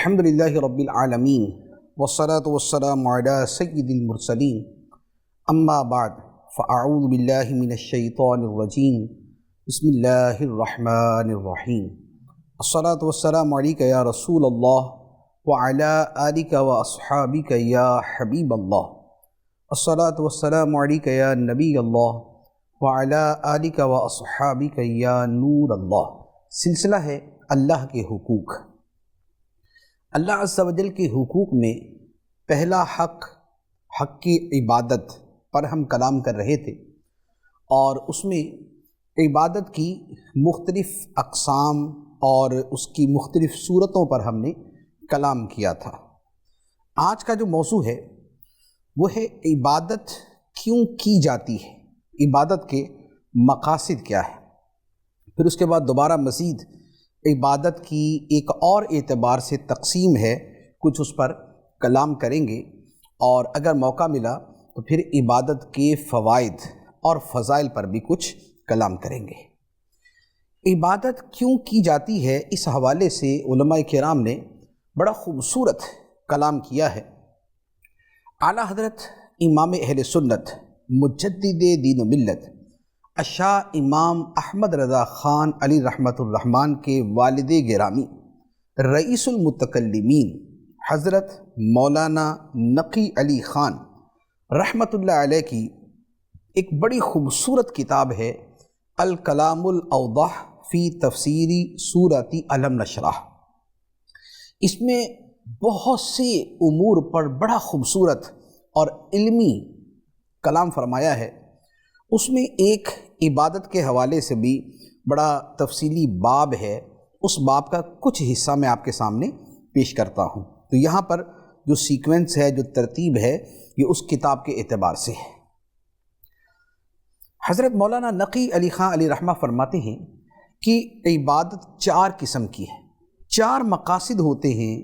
الحمد للہ رب العالمین والصلاة والسلام علی سید المرسلین اما بعد فاعوذ باللہ من الشیطان الرجیم بسم اللہ الرحمن الرحیم الصلاة والسلام علیک یا رسول اللہ وعلی آلک واصحابک یا حبیب اللہ الصلاة والسلام علیک یا نبی اللہ وعلی آلک واصحابک یا نور اللہ۔ سلسلہ ہے اللہ کے حقوق۔ اللہ عز و جل کے حقوق میں پہلا حق کی عبادت پر ہم کلام کر رہے تھے، اور اس میں عبادت کی مختلف اقسام اور اس کی مختلف صورتوں پر ہم نے کلام کیا تھا۔ آج کا جو موضوع ہے وہ ہے عبادت کیوں کی جاتی ہے، عبادت کے مقاصد کیا ہے۔ پھر اس کے بعد دوبارہ مزید عبادت کی ایک اور اعتبار سے تقسیم ہے، کچھ اس پر کلام کریں گے، اور اگر موقع ملا تو پھر عبادت کے فوائد اور فضائل پر بھی کچھ کلام کریں گے۔ عبادت کیوں کی جاتی ہے، اس حوالے سے علماء کرام نے بڑا خوبصورت کلام کیا ہے۔ اعلیٰ حضرت امام اہل سنت مجدد دین و ملت شاہ امام احمد رضا خان علی رحمۃ الرحمن کے والد گرامی رئیس المتکلمین حضرت مولانا نقی علی خان رحمۃ اللہ علیہ کی ایک بڑی خوبصورت کتاب ہے الکلام الاوضح فی تفسیری سورۃ الم نشرح۔ اس میں بہت سے امور پر بڑا خوبصورت اور علمی کلام فرمایا ہے۔ اس میں ایک عبادت کے حوالے سے بھی بڑا تفصیلی باب ہے، اس باب کا کچھ حصہ میں آپ کے سامنے پیش کرتا ہوں۔ تو یہاں پر جو سیکوینس ہے، جو ترتیب ہے، یہ اس کتاب کے اعتبار سے ہے۔ حضرت مولانا نقی علی خان علی رحمہ فرماتے ہیں کہ عبادت چار قسم کی ہے، چار مقاصد ہوتے ہیں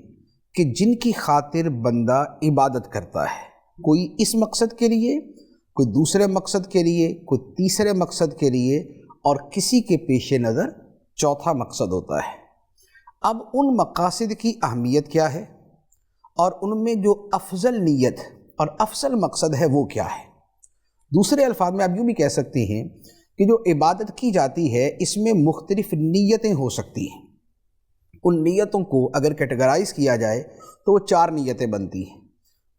کہ جن کی خاطر بندہ عبادت کرتا ہے، کوئی اس مقصد کے لیے، کوئی دوسرے مقصد کے لیے، کوئی تیسرے مقصد کے لیے، اور کسی کے پیش نظر چوتھا مقصد ہوتا ہے۔ اب ان مقاصد کی اہمیت کیا ہے، اور ان میں جو افضل نیت اور افضل مقصد ہے وہ کیا ہے۔ دوسرے الفاظ میں آپ یوں بھی کہہ سکتے ہیں کہ جو عبادت کی جاتی ہے اس میں مختلف نیتیں ہو سکتی ہیں۔ ان نیتوں کو اگر کیٹیگرائز کیا جائے تو وہ چار نیتیں بنتی ہیں۔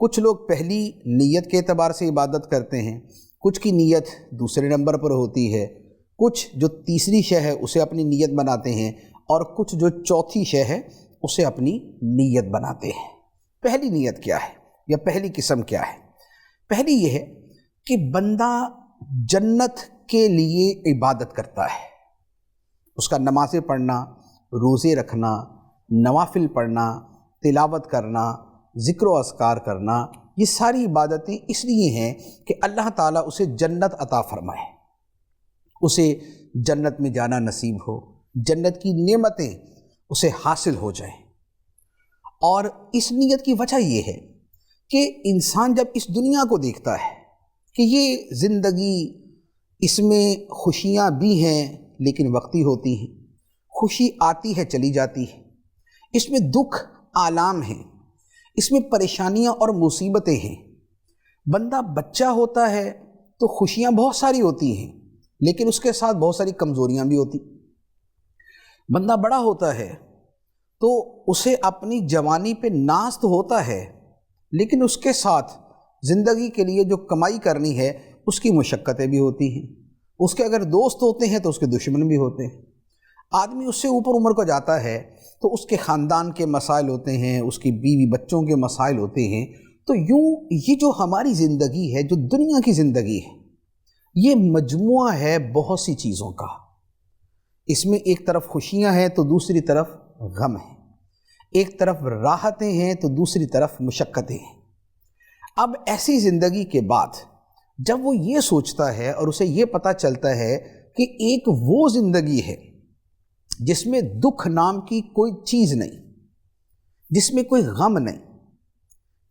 کچھ لوگ پہلی نیت کے اعتبار سے عبادت کرتے ہیں، کچھ کی نیت دوسرے نمبر پر ہوتی ہے، کچھ جو تیسری شے ہے اسے اپنی نیت بناتے ہیں، اور کچھ جو چوتھی شے ہے اسے اپنی نیت بناتے ہیں۔ پہلی نیت کیا ہے یا پہلی قسم کیا ہے؟ پہلی یہ ہے کہ بندہ جنت کے لیے عبادت کرتا ہے۔ اس کا نمازیں پڑھنا، روزے رکھنا، نوافل پڑھنا، تلاوت کرنا، ذکر و اذکار کرنا، یہ ساری عبادتیں اس لیے ہیں کہ اللہ تعالیٰ اسے جنت عطا فرمائے، اسے جنت میں جانا نصیب ہو، جنت کی نعمتیں اسے حاصل ہو جائیں۔ اور اس نیت کی وجہ یہ ہے کہ انسان جب اس دنیا کو دیکھتا ہے کہ یہ زندگی، اس میں خوشیاں بھی ہیں لیکن وقتی ہوتی ہیں، خوشی آتی ہے چلی جاتی ہے، اس میں دکھ آلام ہیں، اس میں پریشانیاں اور مصیبتیں ہیں۔ بندہ بچہ ہوتا ہے تو خوشیاں بہت ساری ہوتی ہیں لیکن اس کے ساتھ بہت ساری کمزوریاں بھی ہوتی۔ بندہ بڑا ہوتا ہے تو اسے اپنی جوانی پہ ناز تو ہوتا ہے لیکن اس کے ساتھ زندگی کے لیے جو کمائی کرنی ہے اس کی مشقتیں بھی ہوتی ہیں۔ اس کے اگر دوست ہوتے ہیں تو اس کے دشمن بھی ہوتے ہیں۔ آدمی اس سے اوپر عمر کو جاتا ہے تو اس کے خاندان کے مسائل ہوتے ہیں، اس کی بیوی بچوں کے مسائل ہوتے ہیں۔ تو یوں یہ جو ہماری زندگی ہے، جو دنیا کی زندگی ہے، یہ مجموعہ ہے بہت سی چیزوں کا۔ اس میں ایک طرف خوشیاں ہیں تو دوسری طرف غم ہیں، ایک طرف راحتیں ہیں تو دوسری طرف مشقتیں ہیں۔ اب ایسی زندگی کے بعد جب وہ یہ سوچتا ہے اور اسے یہ پتہ چلتا ہے کہ ایک وہ زندگی ہے جس میں دکھ نام کی کوئی چیز نہیں، جس میں کوئی غم نہیں،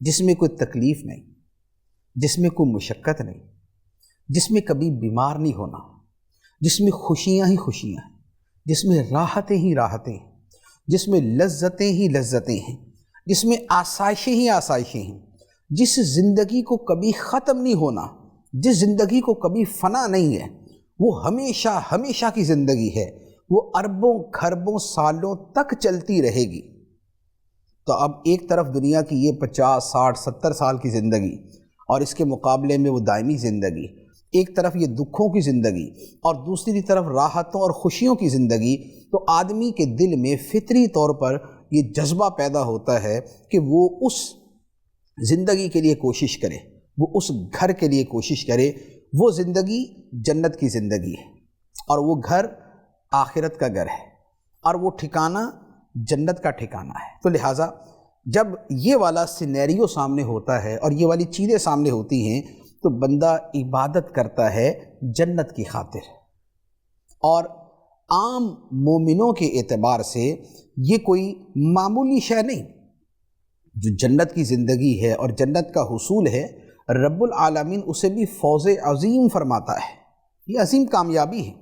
جس میں کوئی تکلیف نہیں، جس میں کوئی مشقت نہیں، جس میں کبھی بیمار نہیں ہونا، جس میں خوشیاں ہی خوشیاں ہیں، جس میں راحتیں ہی راحتیں ہیں، جس میں لذتیں ہی لذتیں ہیں، جس میں آسائشیں ہی آسائشیں ہیں، جس زندگی کو کبھی ختم نہیں ہونا، جس زندگی کو کبھی فنا نہیں ہے، وہ ہمیشہ ہمیشہ کی زندگی ہے، وہ اربوں کھربوں سالوں تک چلتی رہے گی۔ تو اب ایک طرف دنیا کی یہ 50 60 70 سال کی زندگی، اور اس کے مقابلے میں وہ دائمی زندگی، ایک طرف یہ دکھوں کی زندگی اور دوسری طرف راحتوں اور خوشیوں کی زندگی، تو آدمی کے دل میں فطری طور پر یہ جذبہ پیدا ہوتا ہے کہ وہ اس زندگی کے لیے کوشش کرے، وہ اس گھر کے لیے کوشش کرے۔ وہ زندگی جنت کی زندگی ہے، اور وہ گھر آخرت کا گھر ہے، اور وہ ٹھکانہ جنت کا ٹھکانہ ہے۔ تو لہٰذا جب یہ والا سینیریو سامنے ہوتا ہے اور یہ والی چیزیں سامنے ہوتی ہیں تو بندہ عبادت کرتا ہے جنت کی خاطر۔ اور عام مومنوں کے اعتبار سے یہ کوئی معمولی شے نہیں، جو جنت کی زندگی ہے اور جنت کا حصول ہے، رب العالمین اسے بھی فوز عظیم فرماتا ہے، یہ عظیم کامیابی ہے۔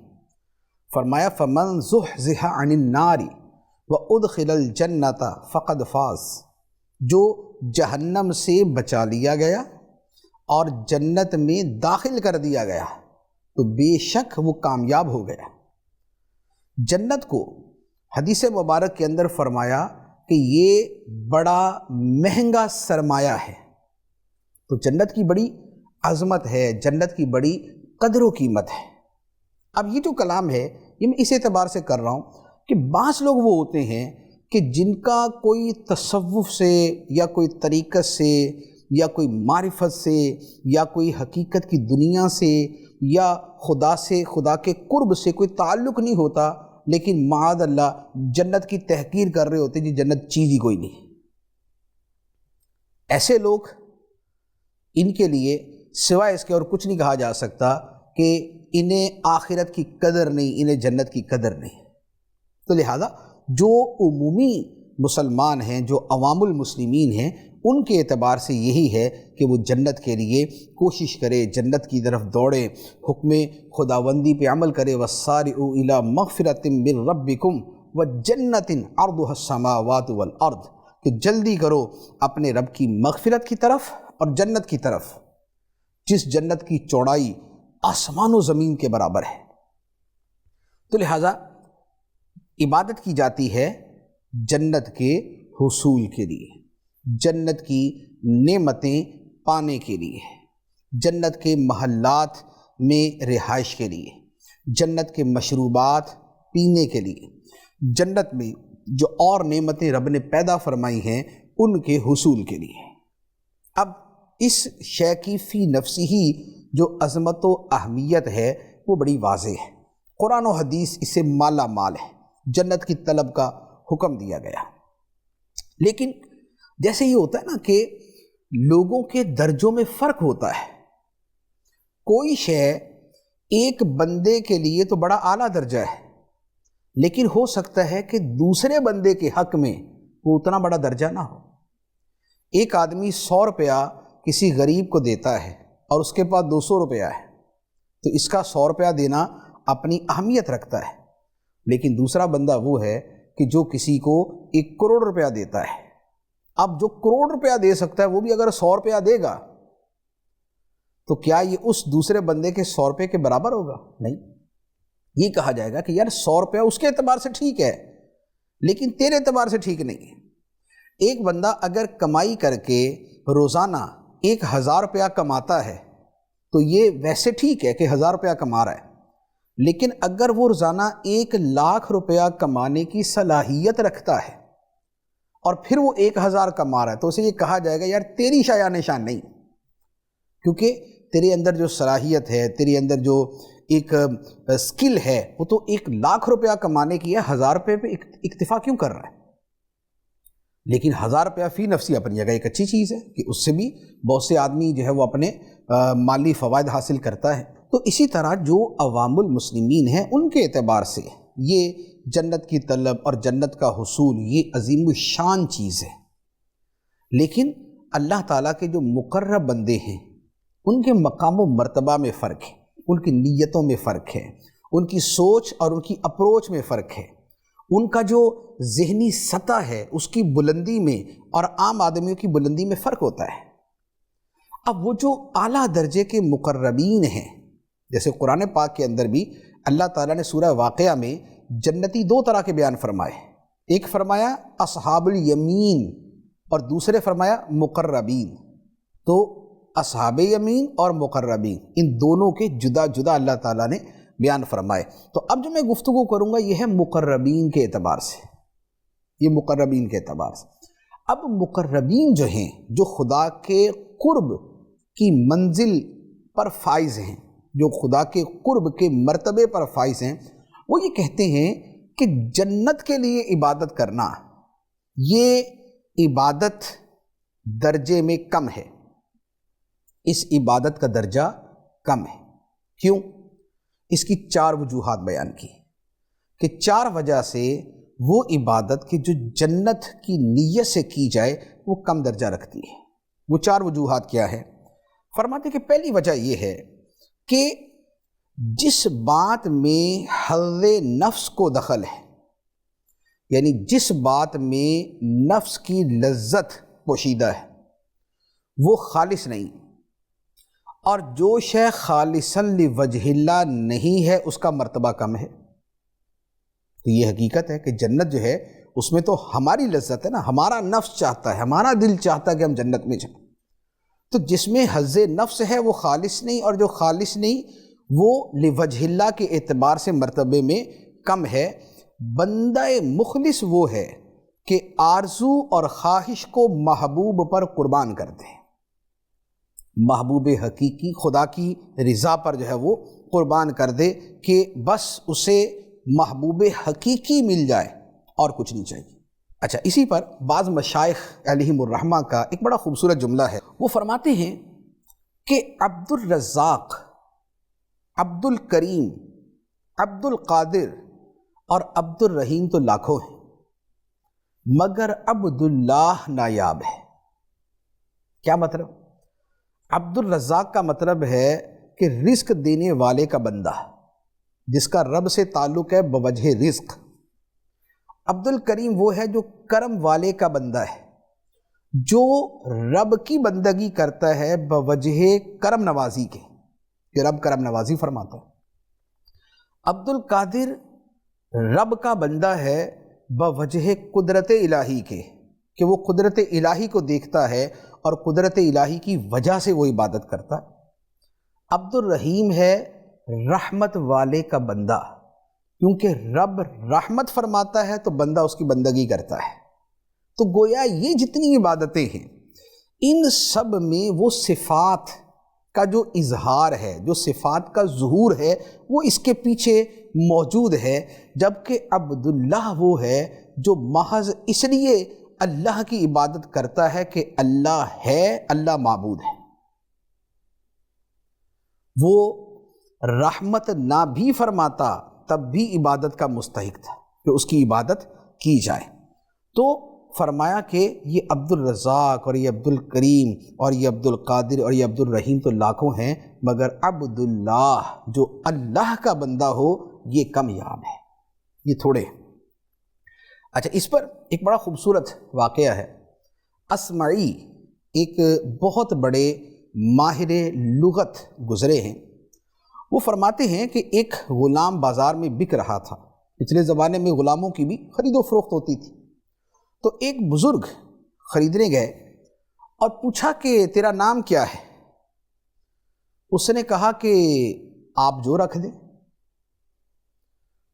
فرمایا فَمَنْ زُحْزِحَ عَنِ النَّارِ وَأُدْخِلَ الْجَنَّةَ فَقَدْ فَازَ، جو جہنم سے بچا لیا گیا اور جنت میں داخل کر دیا گیا تو بے شک وہ کامیاب ہو گیا۔ جنت کو حدیث مبارک کے اندر فرمایا کہ یہ بڑا مہنگا سرمایہ ہے۔ تو جنت کی بڑی عظمت ہے، جنت کی بڑی قدر و قیمت ہے۔ اب یہ جو کلام ہے یہ میں اس اعتبار سے کر رہا ہوں کہ بعض لوگ وہ ہوتے ہیں کہ جن کا کوئی تصوف سے یا کوئی طریقت سے یا کوئی معرفت سے یا کوئی حقیقت کی دنیا سے یا خدا سے، خدا کے قرب سے کوئی تعلق نہیں ہوتا، لیکن معاذ اللہ جنت کی تحقیر کر رہے ہوتے جی جنت چیز ہی کوئی نہیں۔ ایسے لوگ، ان کے لیے سوائے اس کے اور کچھ نہیں کہا جا سکتا کہ انہیں آخرت کی قدر نہیں، انہیں جنت کی قدر نہیں۔ تو لہذا جو عمومی مسلمان ہیں، جو عوام المسلمین ہیں، ان کے اعتبار سے یہی ہے کہ وہ جنت کے لیے کوشش کرے، جنت کی طرف دوڑے، حکم خداوندی پہ عمل کرے۔ وَالسَّارِعُوا إِلَىٰ مَغْفِرَةٍ مِّن رَبِّكُمْ وَجَنَّةٍ عَرْضُهَا السَّمَاوَاتُ وَالْأَرْضُ، کہ جلدی کرو اپنے رب کی مغفرت کی طرف اور جنت کی طرف، جس جنت کی چوڑائی آسمان و زمین کے برابر ہے۔ تو لہٰذا عبادت کی جاتی ہے جنت کے حصول کے لیے، جنت کی نعمتیں پانے کے لیے، جنت کے محلات میں رہائش کے لیے، جنت کے مشروبات پینے کے لیے، جنت میں جو اور نعمتیں رب نے پیدا فرمائی ہیں ان کے حصول کے لیے۔ اب اس شے کی فی نفسی ہی جو عظمت و اہمیت ہے وہ بڑی واضح ہے، قرآن و حدیث اسے مالا مال ہے، جنت کی طلب کا حکم دیا گیا۔ لیکن جیسے یہ ہوتا ہے نا کہ لوگوں کے درجوں میں فرق ہوتا ہے، کوئی شے ایک بندے کے لیے تو بڑا اعلیٰ درجہ ہے، لیکن ہو سکتا ہے کہ دوسرے بندے کے حق میں وہ اتنا بڑا درجہ نہ ہو۔ ایک آدمی 100 روپیہ کسی غریب کو دیتا ہے اور اس کے پاس 200 روپیہ ہے، تو اس کا 100 روپیہ دینا اپنی اہمیت رکھتا ہے، لیکن دوسرا بندہ وہ ہے کہ جو کسی کو 1 کروڑ روپیہ دیتا ہے۔ اب جو کروڑ روپیہ دے سکتا ہے وہ بھی اگر 100 روپیہ دے گا تو کیا یہ اس دوسرے بندے کے 100 روپے کے برابر ہوگا؟ نہیں، یہ کہا جائے گا کہ یار 100 روپیہ اس کے اعتبار سے ٹھیک ہے لیکن تیرے اعتبار سے ٹھیک نہیں ہے۔ ایک بندہ اگر کمائی کر کے روزانہ 1000 روپیہ کماتا ہے تو یہ ویسے ٹھیک ہے کہ 1000 روپیہ کما رہا ہے، لیکن اگر وہ روزانہ 1,00,000 روپیہ کمانے کی صلاحیت رکھتا ہے اور پھر وہ 1000 کما رہا ہے تو اسے یہ کہا جائے گا یار تیری شاید نشان نہیں، کیونکہ تیرے اندر جو صلاحیت ہے، تیرے اندر جو ایک سکل ہے وہ تو 1,00,000 روپیہ کمانے کی ہے، 1000 روپے پہ اکتفا کیوں کر رہا ہے؟ لیکن 1000 روپیہ فی نفسی اپنی جگہ ایک اچھی چیز ہے کہ اس سے بھی بہت سے آدمی جو ہے وہ اپنے مالی فوائد حاصل کرتا ہے۔ تو اسی طرح جو عوام المسلمین ہیں ان کے اعتبار سے یہ جنت کی طلب اور جنت کا حصول یہ عظیم الشان چیز ہے، لیکن اللہ تعالیٰ کے جو مقرب بندے ہیں ان کے مقام و مرتبہ میں فرق ہے، ان کی نیتوں میں فرق ہے، ان کی سوچ اور ان کی اپروچ میں فرق ہے، ان کا جو ذہنی سطح ہے اس کی بلندی میں اور عام آدمیوں کی بلندی میں فرق ہوتا ہے۔ اب وہ جو اعلیٰ درجے کے مقربین ہیں، جیسے قرآن پاک کے اندر بھی اللہ تعالیٰ نے سورہ واقعہ میں جنتی دو طرح کے بیان فرمائے، ایک فرمایا اصحاب الیمین اور دوسرے فرمایا مقربین۔ تو اصحاب یمین اور مقربین ان دونوں کے جدا جدا اللہ تعالیٰ نے بیان فرمائے۔ تو اب جو میں گفتگو کروں گا یہ ہے مقربین کے اعتبار سے، یہ مقربین کے اعتبار سے۔ اب مقربین جو ہیں، جو خدا کے قرب کی منزل پر فائز ہیں، جو خدا کے قرب کے مرتبے پر فائز ہیں، وہ یہ کہتے ہیں کہ جنت کے لیے عبادت کرنا یہ عبادت درجے میں کم ہے، اس عبادت کا درجہ کم ہے۔ کیوں؟ اس کی 4 وجوہات بیان کی کہ 4 وجہ سے وہ عبادت کہ جو جنت کی نیت سے کی جائے وہ کم درجہ رکھتی ہے۔ وہ 4 وجوہات کیا ہے؟ فرماتے کہ پہلی وجہ یہ ہے کہ جس بات میں حظ نفس کو دخل ہے، یعنی جس بات میں نفس کی لذت پوشیدہ ہے وہ خالص نہیں، اور جو شے خالصاً لوجہ اللہ نہیں ہے اس کا مرتبہ کم ہے۔ تو یہ حقیقت ہے کہ جنت جو ہے اس میں تو ہماری لذت ہے نا، ہمارا نفس چاہتا ہے، ہمارا دل چاہتا ہے کہ ہم جنت میں جائیں۔ تو جس میں حظ نفس ہے وہ خالص نہیں، اور جو خالص نہیں وہ لوجہ اللہ کے اعتبار سے مرتبے میں کم ہے۔ بندہ مخلص وہ ہے کہ آرزو اور خواہش کو محبوب پر قربان کر دے، محبوب حقیقی خدا کی رضا پر جو ہے وہ قربان کر دے کہ بس اسے محبوب حقیقی مل جائے اور کچھ نہیں چاہیے۔ اچھا، اسی پر بعض مشائخ علیہم الرحمہ کا ایک بڑا خوبصورت جملہ ہے، وہ فرماتے ہیں کہ عبد الرزاق، عبد الکریم، عبد القادر اور عبد الرحیم تو لاکھوں ہیں، مگر عبد اللہ نایاب ہے۔ کیا مطلب؟ عبد الرزاق کا مطلب ہے کہ رزق دینے والے کا بندہ، جس کا رب سے تعلق ہے بوجہ رزق۔ عبد الکریم وہ ہے جو کرم والے کا بندہ ہے، جو رب کی بندگی کرتا ہے بوجہ کرم نوازی کے، کہ رب کرم نوازی فرماتا ہے۔ عبد القادر رب کا بندہ ہے بوجہ قدرت الہی کے، کہ وہ قدرت الہی کو دیکھتا ہے اور قدرت الہی کی وجہ سے وہ عبادت کرتا ہے۔ عبد الرحیم ہے رحمت والے کا بندہ، کیونکہ رب رحمت فرماتا ہے تو بندہ اس کی بندگی کرتا ہے۔ تو گویا یہ جتنی عبادتیں ہیں ان سب میں وہ صفات کا جو اظہار ہے، جو صفات کا ظہور ہے وہ اس کے پیچھے موجود ہے، جبکہ عبداللہ وہ ہے جو محض اس لیے اللہ کی عبادت کرتا ہے کہ اللہ ہے، اللہ معبود ہے۔ وہ رحمت نہ بھی فرماتا تب بھی عبادت کا مستحق تھا کہ اس کی عبادت کی جائے۔ تو فرمایا کہ یہ عبد الرزاق اور یہ عبد الکریم اور یہ عبد القادر اور یہ عبد الرحیم تو لاکھوں ہیں، مگر عبداللہ جو اللہ کا بندہ ہو یہ کمیاب ہے، یہ تھوڑے ہیں۔ اچھا، اس پر ایک بڑا خوبصورت واقعہ ہے۔ اسمعی ایک بہت بڑے ماہر لغت گزرے ہیں، وہ فرماتے ہیں کہ ایک غلام بازار میں بک رہا تھا۔ پچھلے زمانے میں غلاموں کی بھی خرید و فروخت ہوتی تھی، تو ایک بزرگ خریدنے گئے اور پوچھا کہ تیرا نام کیا ہے؟ اس نے کہا کہ آپ جو رکھ دیں۔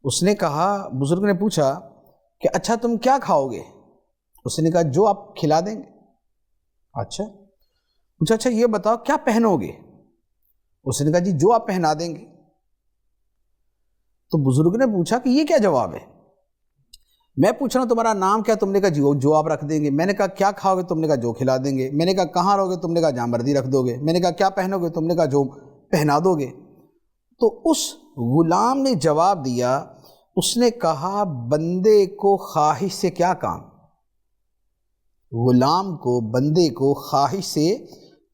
اس نے کہا، بزرگ نے پوچھا کہ اچھا تم کیا کھاؤ گے؟ اس نے کہا جو آپ کھلا دیں گے۔ اچھا پوچھا، اچھا یہ بتاؤ کیا پہنو گے؟ اس نے کہا جی جو آپ پہنا دیں گے۔ تو بزرگ نے پوچھا کہ یہ کیا جواب ہے؟ میں پوچھ رہا ہوں تمہارا نام کیا؟ تم نے کہا جو آپ رکھ دیں گے۔ میں نے کہا کیا کھاؤ گے؟ تم نے کہا جو کھلا دیں گے۔ میں نے کہا کہاں رہو گے؟ تم نے کہا جہاں مرضی رکھ دو گے۔ میں نے کہا کیا پہنو گے؟ تم نے کہا جو پہنا دو گے۔ تو اس غلام نے جواب دیا، اس نے کہا بندے کو خواہش سے کیا کام؟ غلام کو، بندے کو خواہش سے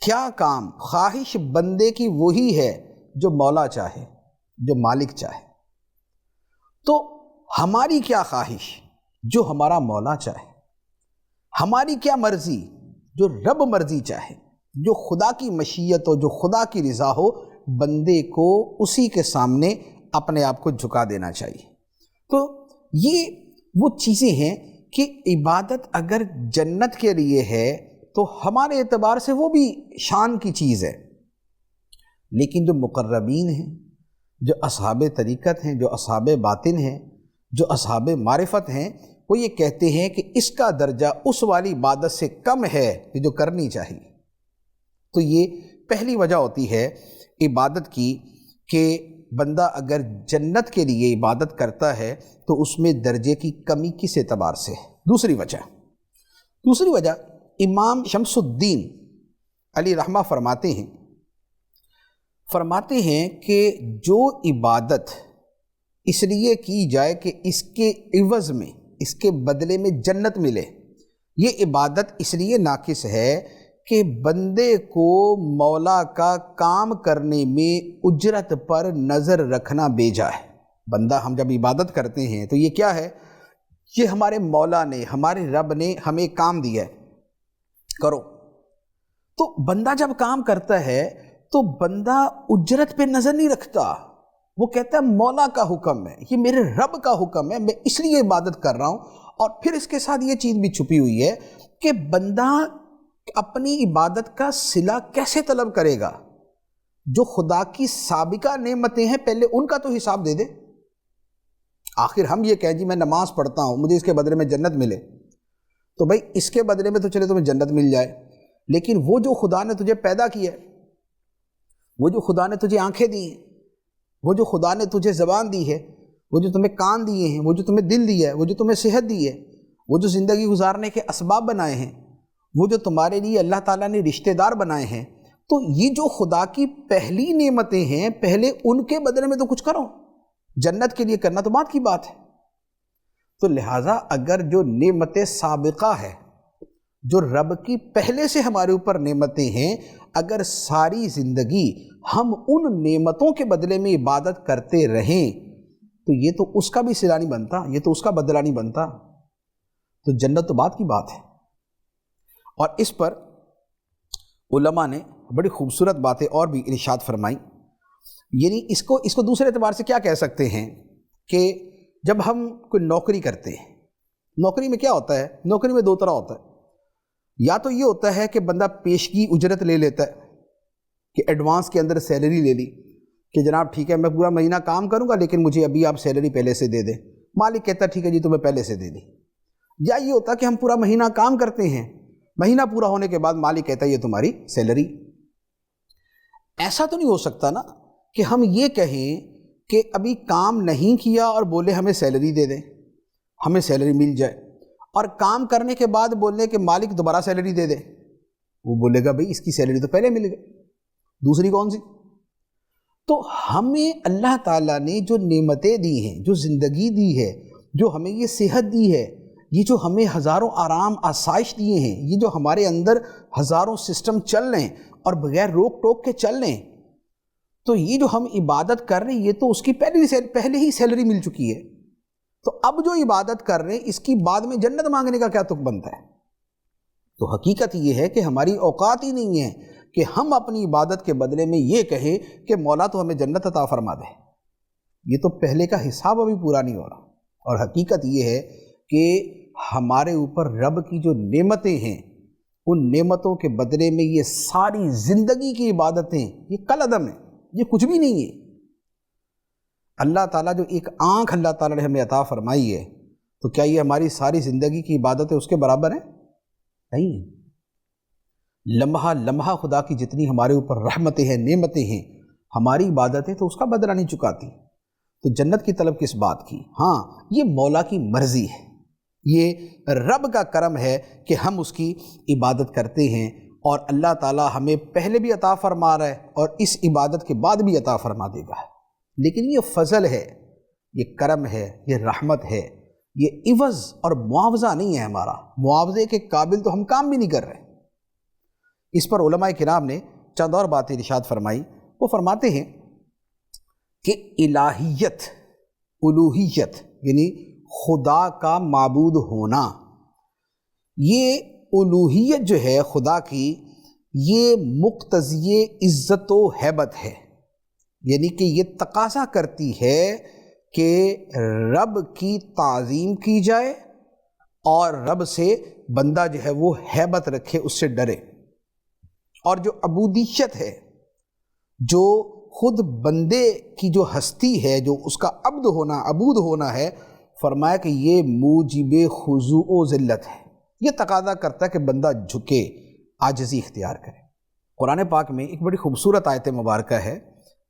کیا کام؟ خواہش بندے کی وہی ہے جو مولا چاہے، جو مالک چاہے۔ تو ہماری کیا خواہش جو ہمارا مولا چاہے، ہماری کیا مرضی جو رب مرضی چاہے، جو خدا کی مشیت ہو، جو خدا کی رضا ہو، بندے کو اسی کے سامنے اپنے آپ کو جھکا دینا چاہیے۔ تو یہ وہ چیزیں ہیں کہ عبادت اگر جنت کے لیے ہے تو ہمارے اعتبار سے وہ بھی شان کی چیز ہے، لیکن جو مقربین ہیں، جو اصحاب طریقت ہیں، جو اصحاب باطن ہیں، جو اصحاب معرفت ہیں، وہ یہ کہتے ہیں کہ اس کا درجہ اس والی عبادت سے کم ہے کہ جو کرنی چاہیے۔ تو یہ پہلی وجہ ہوتی ہے عبادت کی کہ بندہ اگر جنت کے لیے عبادت کرتا ہے تو اس میں درجے کی کمی کس اعتبار سے ہے۔ دوسری وجہ امام شمس الدین علی رحمہ فرماتے ہیں کہ جو عبادت اس لیے کی جائے کہ اس کے عوض میں، اس کے بدلے میں جنت ملے، یہ عبادت اس لیے ناقص ہے کہ بندے کو مولا کا کام کرنے میں اجرت پر نظر رکھنا بیجا ہے۔ بندہ ہم جب عبادت کرتے ہیں تو یہ کیا ہے؟ یہ ہمارے مولا نے، ہمارے رب نے ہمیں کام دیا ہے، کرو۔ تو بندہ جب کام کرتا ہے تو بندہ اجرت پہ نظر نہیں رکھتا، وہ کہتا ہے مولا کا حکم ہے، یہ میرے رب کا حکم ہے، میں اس لیے عبادت کر رہا ہوں۔ اور پھر اس کے ساتھ یہ چیز بھی چھپی ہوئی ہے کہ بندہ اپنی عبادت کا صلہ کیسے طلب کرے گا؟ جو خدا کی سابقہ نعمتیں ہیں پہلے ان کا تو حساب دے دے۔ آخر ہم یہ کہیں جی میں نماز پڑھتا ہوں، مجھے اس کے بدلے میں جنت ملے، تو بھائی اس کے بدلے میں تو چلے تمہیں جنت مل جائے، لیکن وہ جو خدا نے تجھے پیدا کیا ہے، وہ جو خدا نے تجھے آنکھیں دی ہیں، وہ جو خدا نے تجھے زبان دی ہے، وہ جو تمہیں کان دیے ہیں، وہ جو تمہیں دل دیا ہے، وہ جو تمہیں صحت دی ہے، وہ جو زندگی گزارنے کے اسباب بنائے ہیں، وہ جو تمہارے لیے اللہ تعالیٰ نے رشتہ دار بنائے ہیں، تو یہ جو خدا کی پہلی نعمتیں ہیں، پہلے ان کے بدلے میں تو کچھ کرو۔ جنت کے لیے کرنا تو بات کی بات ہے۔ تو لہٰذا اگر جو نعمت سابقہ ہے، جو رب کی پہلے سے ہمارے اوپر نعمتیں ہیں، اگر ساری زندگی ہم ان نعمتوں کے بدلے میں عبادت کرتے رہیں تو یہ تو اس کا بھی صلہ نہیں بنتا، یہ تو اس کا بدلہ نہیں بنتا، تو جنت تو بات کی بات ہے۔ اور اس پر علماء نے بڑی خوبصورت باتیں اور بھی ارشاد فرمائی۔ یعنی اس کو دوسرے اعتبار سے کیا کہہ سکتے ہیں کہ جب ہم کوئی نوکری کرتے ہیں، نوکری میں کیا ہوتا ہے؟ نوکری میں دو طرح ہوتا ہے۔ یا تو یہ ہوتا ہے کہ بندہ پیشگی اجرت لے لیتا ہے کہ ایڈوانس کے اندر سیلری لے لی کہ جناب ٹھیک ہے میں پورا مہینہ کام کروں گا لیکن مجھے ابھی آپ سیلری پہلے سے دے دیں، مالک کہتا ہے ٹھیک ہے جی تمہیں پہلے سے دے دی۔ یا یہ ہوتا ہے کہ ہم پورا مہینہ کام کرتے ہیں، مہینہ پورا ہونے کے بعد مالک کہتا ہے یہ تمہاری سیلری۔ ایسا تو نہیں ہو سکتا نا کہ ہم یہ کہیں کہ ابھی کام نہیں کیا اور بولے ہمیں سیلری دے دیں، ہمیں سیلری مل جائے، اور کام کرنے کے بعد بولنے کہ مالک دوبارہ سیلری دے دے۔ وہ بولے گا بھئی اس کی سیلری تو پہلے مل گئی، دوسری کون سی؟ تو ہمیں اللہ تعالیٰ نے جو نعمتیں دی ہیں، جو زندگی دی ہے، جو ہمیں یہ صحت دی ہے، یہ جو ہمیں ہزاروں آرام آسائش دیے ہیں، یہ جو ہمارے اندر ہزاروں سسٹم چل رہے ہیں اور بغیر روک ٹوک کے چل رہے ہیں، تو یہ جو ہم عبادت کر رہے ہیں یہ تو اس کی پہلے ہی سیلری مل چکی ہے۔ تو اب جو عبادت کر رہے ہیں اس کی بعد میں جنت مانگنے کا کیا تک بنتا ہے؟ تو حقیقت یہ ہے کہ ہماری اوقات ہی نہیں ہے کہ ہم اپنی عبادت کے بدلے میں یہ کہیں کہ مولا تو ہمیں جنت عطا فرما دے۔ یہ تو پہلے کا حساب ابھی پورا نہیں ہو رہا، اور حقیقت یہ ہے کہ ہمارے اوپر رب کی جو نعمتیں ہیں ان نعمتوں کے بدلے میں یہ ساری زندگی کی عبادتیں یہ کل عدم ہیں، یہ کچھ بھی نہیں ہے۔ اللہ تعالیٰ جو ایک آنکھ اللہ تعالیٰ نے ہمیں عطا فرمائی ہے، تو کیا یہ ہماری ساری زندگی کی عبادتیں اس کے برابر ہیں؟ نہیں۔ لمحہ لمحہ خدا کی جتنی ہمارے اوپر رحمتیں ہیں، نعمتیں ہیں، ہماری عبادتیں تو اس کا بدلہ نہیں چکاتی، تو جنت کی طلب کس بات کی؟ ہاں یہ مولا کی مرضی ہے، یہ رب کا کرم ہے کہ ہم اس کی عبادت کرتے ہیں، اور اللہ تعالیٰ ہمیں پہلے بھی عطا فرما رہا ہے اور اس عبادت کے بعد بھی عطا فرما دے گا۔ لیکن یہ فضل ہے، یہ کرم ہے، یہ رحمت ہے، یہ عوض اور معاوضہ نہیں ہے ہمارا۔ معاوضے کے قابل تو ہم کام بھی نہیں کر رہے۔ اس پر علماء کرام نے چند اور باتیں ارشاد فرمائی۔ وہ فرماتے ہیں کہ الہیت، الوہیت یعنی خدا کا معبود ہونا، یہ الوہیت جو ہے خدا کی، یہ مقتضی عزت و ہیبت ہے، یعنی کہ یہ تقاضا کرتی ہے کہ رب کی تعظیم کی جائے اور رب سے بندہ جو ہے وہ ہیبت رکھے، اس سے ڈرے۔ اور جو عبودیت ہے، جو خود بندے کی جو ہستی ہے، جو اس کا عبود ہونا ہے، فرمایا کہ یہ موجب خضوع و ذلت ہے، یہ تقاضا کرتا ہے کہ بندہ جھکے، عاجزی اختیار کرے۔ قرآن پاک میں ایک بڑی خوبصورت آیت مبارکہ ہے،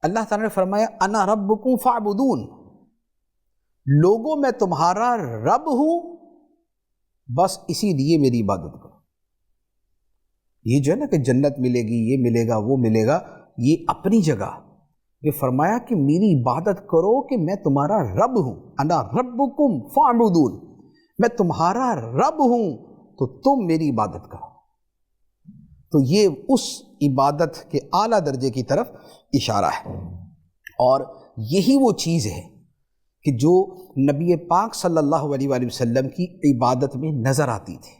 اللہ تعالیٰ نے فرمایا انا ربکم فاعبدون، لوگوں میں تمہارا رب ہوں، بس اسی لیے میری عبادت کرو۔ یہ جو ہے نا کہ جنت ملے گی، یہ ملے گا، وہ ملے گا، یہ اپنی جگہ، یہ فرمایا کہ میری عبادت کرو کہ میں تمہارا رب ہوں، انا ربکم فاعبدون، میں تمہارا رب ہوں تو تم میری عبادت کرو۔ تو یہ اس عبادت کے اعلیٰ درجے کی طرف اشارہ ہے، اور یہی وہ چیز ہے کہ جو نبی پاک صلی اللہ علیہ وآلہ وسلم کی عبادت میں نظر آتی تھی۔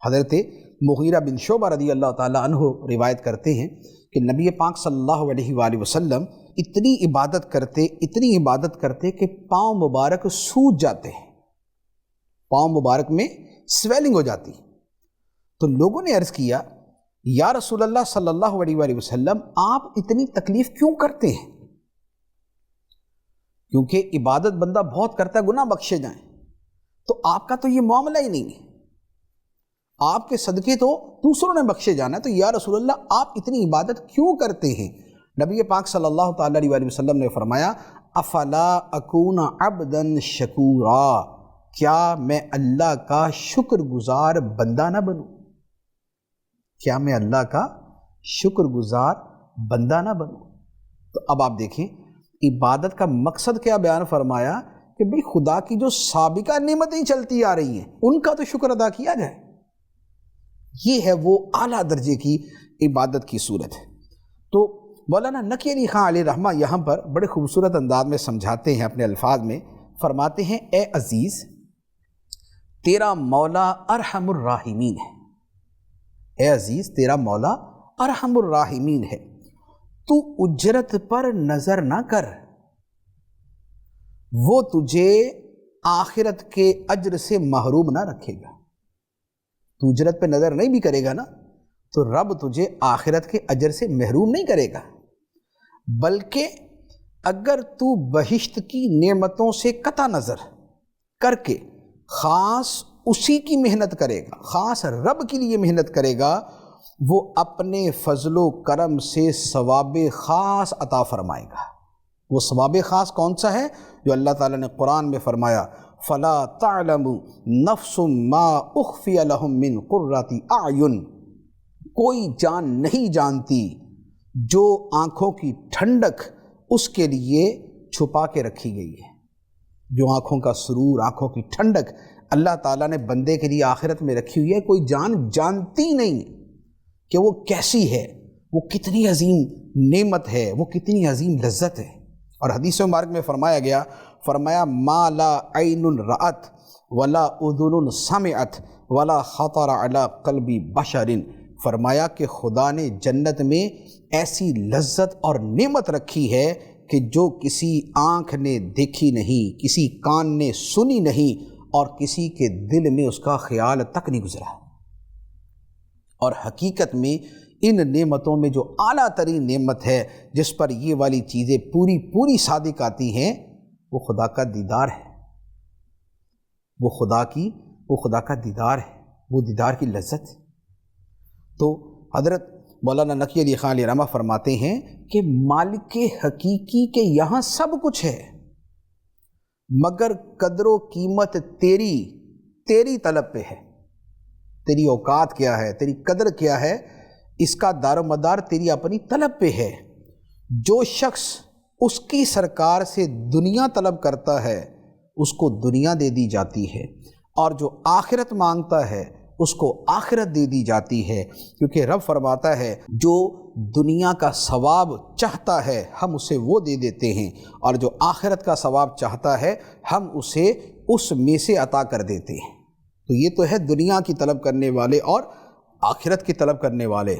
حضرت مغیرہ بن شعبہ رضی اللہ تعالیٰ عنہ روایت کرتے ہیں کہ نبی پاک صلی اللہ علیہ وآلہ وسلم اتنی عبادت کرتے کہ پاؤں مبارک سوج جاتے ہیں، پاؤں مبارک میں سویلنگ ہو جاتی۔ تو لوگوں نے عرض کیا یا رسول اللہ صلی اللہ علیہ وآلہ وسلم، آپ اتنی تکلیف کیوں کرتے ہیں؟ کیونکہ عبادت بندہ بہت کرتا ہے، گناہ بخشے جائیں، تو آپ کا تو یہ معاملہ ہی نہیں ہے، آپ کے صدقے تو دوسروں نے بخشے جانا ہے، تو یا رسول اللہ آپ اتنی عبادت کیوں کرتے ہیں؟ نبی پاک صلی اللہ تعالیٰ علیہ وآلہ وسلم نے فرمایا افلا اکون عبدا شکورا، کیا میں اللہ کا شکر گزار بندہ نہ بنوں؟ کیا میں اللہ کا شکر گزار بندہ نہ بنوں؟ تو اب آپ دیکھیں عبادت کا مقصد کیا بیان فرمایا کہ بھئی خدا کی جو سابقہ نعمتیں چلتی آ رہی ہیں ان کا تو شکر ادا کیا جائے۔ یہ ہے وہ اعلیٰ درجے کی عبادت کی صورت ہے۔ تو مولانا نقی علی خان علیہ رحمہ یہاں پر بڑے خوبصورت انداز میں سمجھاتے ہیں، اپنے الفاظ میں فرماتے ہیں اے عزیز، تیرا مولا ارحم الراحمین ہے، اے عزیز تیرا مولا ارحم الراحمین ہے، تو اجرت پر نظر نہ کر، وہ تجھے آخرت کے اجر سے محروم نہ رکھے گا۔ تو اجرت پہ نظر نہیں بھی کرے گا نا تو رب تجھے آخرت کے اجر سے محروم نہیں کرے گا، بلکہ اگر تو بہشت کی نعمتوں سے قطع نظر کر کے خاص اسی کی محنت کرے گا، خاص رب کے لیے محنت کرے گا، وہ اپنے فضل و کرم سے ثواب خاص عطا فرمائے گا۔ وہ ثواب خاص کون سا ہے؟ جو اللہ تعالیٰ نے قرآن میں فرمایا فَلَا تَعْلَمُ نَفْسٌ مَّا أُخْفِيَ لَهُم مِّن قُرَّةِ أَعْيُن، کوئی جان نہیں جانتی جو آنکھوں کی ٹھنڈک اس کے لیے چھپا کے رکھی گئی ہے۔ جو آنکھوں کا سرور، آنکھوں کی ٹھنڈک اللہ تعالیٰ نے بندے کے لیے آخرت میں رکھی ہوئی ہے، کوئی جان جانتی نہیں کہ وہ کیسی ہے، وہ کتنی عظیم نعمت ہے، وہ کتنی عظیم لذت ہے۔ اور حدیث مبارک میں فرمایا گیا، فرمایا ما لا عین رأت ولا اذن سمعت ولا خطر علی قلب بشر، فرمایا کہ خدا نے جنت میں ایسی لذت اور نعمت رکھی ہے کہ جو کسی آنکھ نے دیکھی نہیں، کسی کان نے سنی نہیں، اور کسی کے دل میں اس کا خیال تک نہیں گزرا۔ اور حقیقت میں ان نعمتوں میں جو اعلیٰ ترین نعمت ہے جس پر یہ والی چیزیں پوری صادق آتی ہیں، وہ خدا کا دیدار ہے، وہ خدا کا دیدار ہے، وہ دیدار کی لذت ہے۔ تو حضرت مولانا نقی علی خان علیہ رحمہ فرماتے ہیں کہ مالک حقیقی کے یہاں سب کچھ ہے، مگر قدر و قیمت تیری طلب پہ ہے۔ تیری اوقات کیا ہے، تیری قدر کیا ہے، اس کا دار و مدار تیری اپنی طلب پہ ہے۔ جو شخص اس کی سرکار سے دنیا طلب کرتا ہے اس کو دنیا دے دی جاتی ہے، اور جو آخرت مانگتا ہے اس کو آخرت دے دی جاتی ہے، کیونکہ رب فرماتا ہے جو دنیا کا ثواب چاہتا ہے ہم اسے وہ دے دیتے ہیں، اور جو آخرت کا ثواب چاہتا ہے ہم اسے اس میں سے عطا کر دیتے ہیں۔ تو یہ تو ہے دنیا کی طلب کرنے والے اور آخرت کی طلب کرنے والے۔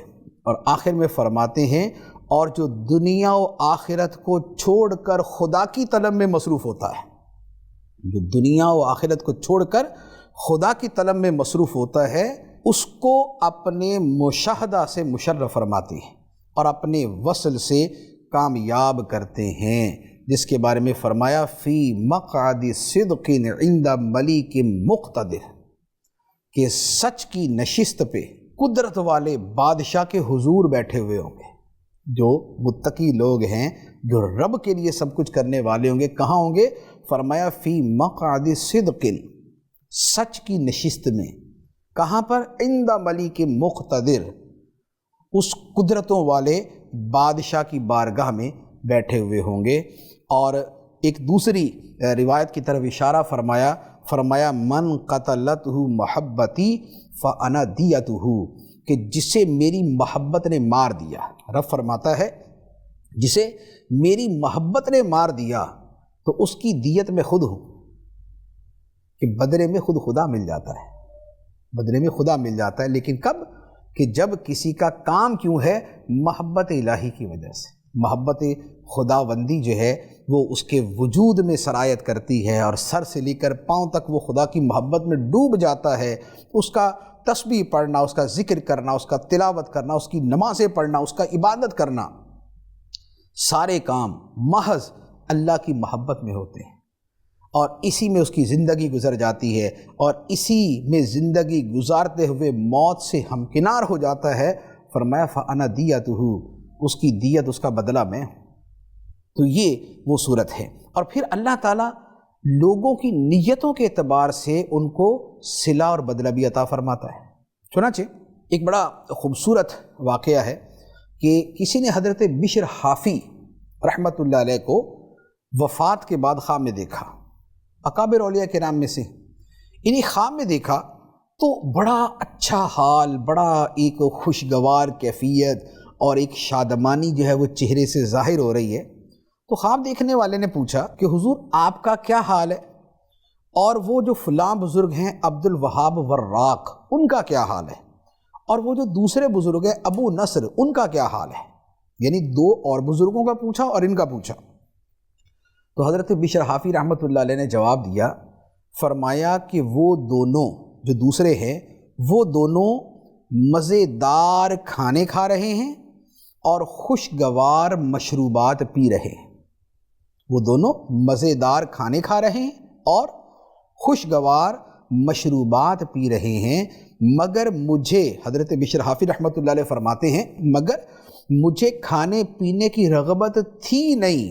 اور آخر میں فرماتے ہیں اور جو دنیا و آخرت کو چھوڑ کر خدا کی طلب میں مصروف ہوتا ہے، جو دنیا و آخرت کو چھوڑ کر خدا کی طلب میں مصروف ہوتا ہے، اس کو اپنے مشاہدہ سے مشرف فرماتے ہیں اور اپنے وصل سے کامیاب کرتے ہیں، جس کے بارے میں فرمایا فی مقعد صدق عند ملیک مقتدر، کہ سچ کی نشست پہ قدرت والے بادشاہ کے حضور بیٹھے ہوئے ہوں گے۔ جو متقی لوگ ہیں، جو رب کے لیے سب کچھ کرنے والے ہوں گے، کہاں ہوں گے؟ فرمایا فی مقعد صدق، سچ کی نشست میں۔ کہاں پر؟ عند ملیک مقتدر، اس قدرتوں والے بادشاہ کی بارگاہ میں بیٹھے ہوئے ہوں گے۔ اور ایک دوسری روایت کی طرف اشارہ فرمایا من قتلتہ محبتی فانا دیتہ، کہ جسے میری محبت نے مار دیا، رب فرماتا ہے جسے میری محبت نے مار دیا تو اس کی دیت میں خود ہوں، کہ بدلے میں خود خدا مل جاتا ہے، بدلے میں خدا مل جاتا ہے۔ لیکن کب؟ کہ جب کسی کا کام کیوں ہے؟ محبت الہی کی وجہ سے۔ محبت خداوندی جو ہے وہ اس کے وجود میں سرایت کرتی ہے، اور سر سے لے کر پاؤں تک وہ خدا کی محبت میں ڈوب جاتا ہے۔ اس کا تسبیح پڑھنا، اس کا ذکر کرنا، اس کا تلاوت کرنا، اس کی نمازیں پڑھنا، اس کا عبادت کرنا، سارے کام محض اللہ کی محبت میں ہوتے ہیں، اور اسی میں اس کی زندگی گزر جاتی ہے، اور اسی میں زندگی گزارتے ہوئے موت سے ہمکنار ہو جاتا ہے۔ فرمایا فانا دیتہ، اس کی دیت، اس کا بدلہ میں۔ تو یہ وہ صورت ہے۔ اور پھر اللہ تعالیٰ لوگوں کی نیتوں کے اعتبار سے ان کو صلہ اور بدلہ بھی عطا فرماتا ہے۔ چنانچہ ایک بڑا خوبصورت واقعہ ہے کہ کسی نے حضرت بشر حافی رحمۃ اللہ علیہ کو وفات کے بعد خواب میں دیکھا، اکابر اولیاء کرام میں سے۔ انہیں خواب میں دیکھا تو بڑا اچھا حال، بڑا ایک خوشگوار کیفیت اور ایک شادمانی جو ہے وہ چہرے سے ظاہر ہو رہی ہے۔ تو خواب دیکھنے والے نے پوچھا کہ حضور آپ کا کیا حال ہے، اور وہ جو فلاں بزرگ ہیں عبد الوہاب وراق، ان کا کیا حال ہے، اور وہ جو دوسرے بزرگ ہیں ابو نصر، ان کا کیا حال ہے؟ یعنی دو اور بزرگوں کا پوچھا اور ان کا پوچھا۔ تو حضرت بشر حافی رحمۃ اللہ علیہ نے جواب دیا، فرمایا کہ وہ دونوں جو دوسرے ہیں وہ دونوں مزیدار کھانے کھا رہے ہیں اور خوشگوار مشروبات پی رہے ہیں۔ وہ دونوں مزیدار کھانے کھا رہے ہیں اور خوشگوار مشروبات پی رہے ہیں، مگر مجھے، حضرت بشر حافی رحمۃ اللہ علیہ فرماتے ہیں، مگر مجھے کھانے پینے کی رغبت تھی نہیں،